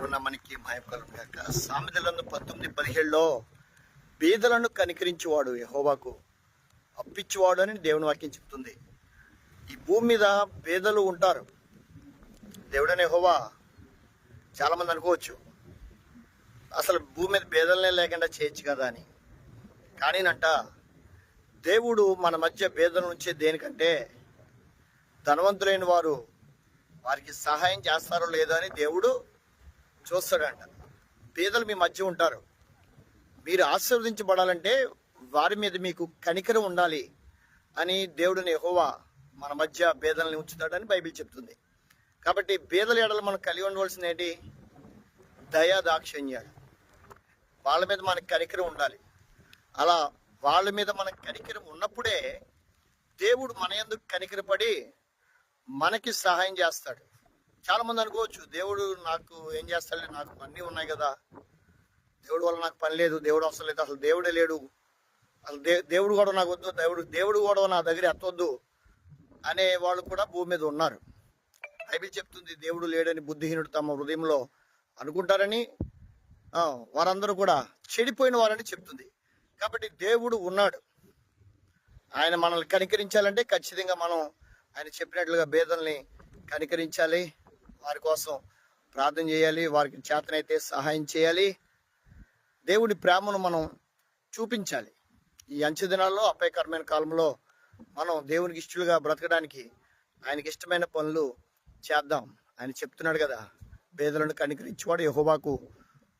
దేవుడు మనకి మహిమ కలుగును గాక. సామెతలందు 19:17 బీదలను కనికరించేవాడు యెహోవాకు అప్పిచ్చేవాడు అని దేవుని వాక్యం చెప్తుంది. ఈ భూమి మీద బీదలు ఉంటారు. దేవుడనే యెహోవా చాలామంది అనుకోవచ్చు, అసలు భూమి మీద బీదలనే లేకుండా చేయొచ్చు కదా అని. కానీనంట దేవుడు మన మధ్య బీదల నుంచే దేనికంటే ధనవంతులైన వారు వారికి సహాయం చేస్తారో లేదో అని దేవుడు చూస్తాడంట. పేదలు మీ మధ్య ఉంటారు. మీరు ఆశీర్వదించబడాలంటే వారి మీద మీకు కనికరం ఉండాలి అని దేవుడిని యెహోవా మన మధ్య పేదల్ని ఉంచుతాడని బైబిల్ చెప్తుంది. కాబట్టి పేదల ఎడల మనం కలిగి ఉండవలసిన ఏంటి? దయా దాక్షిణ్యాలు. వాళ్ళ మీద మనకు కనికరం ఉండాలి. అలా వాళ్ళ మీద మనకు కనికరం ఉన్నప్పుడే దేవుడు మన యందు కనికరపడి మనకి సహాయం చేస్తాడు. చాలా మంది అనుకోవచ్చు, దేవుడు నాకు ఏం చేస్తాడు, నాకు అన్నీ ఉన్నాయి కదా, దేవుడు వల్ల నాకు పని లేదు, దేవుడు అవసరం లేదు, అసలు దేవుడే లేడు, అసలు దేవుడు కూడా నాకు వద్దు, దేవుడు కూడా నా దగ్గర ఎత్తవద్దు అనే వాళ్ళు కూడా భూమి మీద ఉన్నారు. బైబిల్ చెప్తుంది దేవుడు లేడని బుద్ధిహీనుడు తమ హృదయంలో అనుకుంటారని. వారందరూ కూడా చెడిపోయిన వారని చెప్తుంది. కాబట్టి దేవుడు ఉన్నాడు. ఆయన మనల్ని కనికరించాలంటే ఖచ్చితంగా మనం ఆయన చెప్పినట్లుగా బేదల్ని కనికరించాలి, వారి కోసం ప్రార్థన చేయాలి, వారికి చేతనైతే సహాయం చేయాలి, దేవుడి ప్రేమను మనం చూపించాలి. ఈ అంచె దినాల్లో అపాయకరమైన కాలంలో మనం దేవునికి ఇష్టలుగా బ్రతకడానికి ఆయనకి ఇష్టమైన పనులు చేద్దాం. ఆయన చెప్తున్నాడు కదా, బేదలను కనికరించేవాడు యెహోవాకు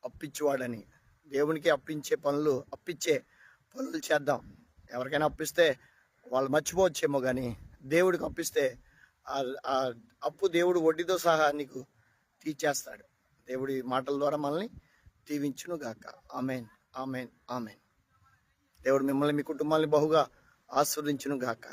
అప్పిచ్చేవాడని. దేవునికి అప్పించే పనులు చేద్దాం. ఎవరికైనా అప్పిస్తే వాళ్ళు మర్చిపోవచ్చేమో, కానీ దేవుడికి అప్పిస్తే ఆ అప్పు దేవుడు వడ్డీతో సహా నీకు తీర్చేస్తాడు. దేవుడి మాటల ద్వారా మనల్ని దీవించును గాక. Amen, amen, amen. దేవుడు మిమ్మల్ని మీ కుటుంబాన్ని బహుగా ఆశీర్వదించును గాక.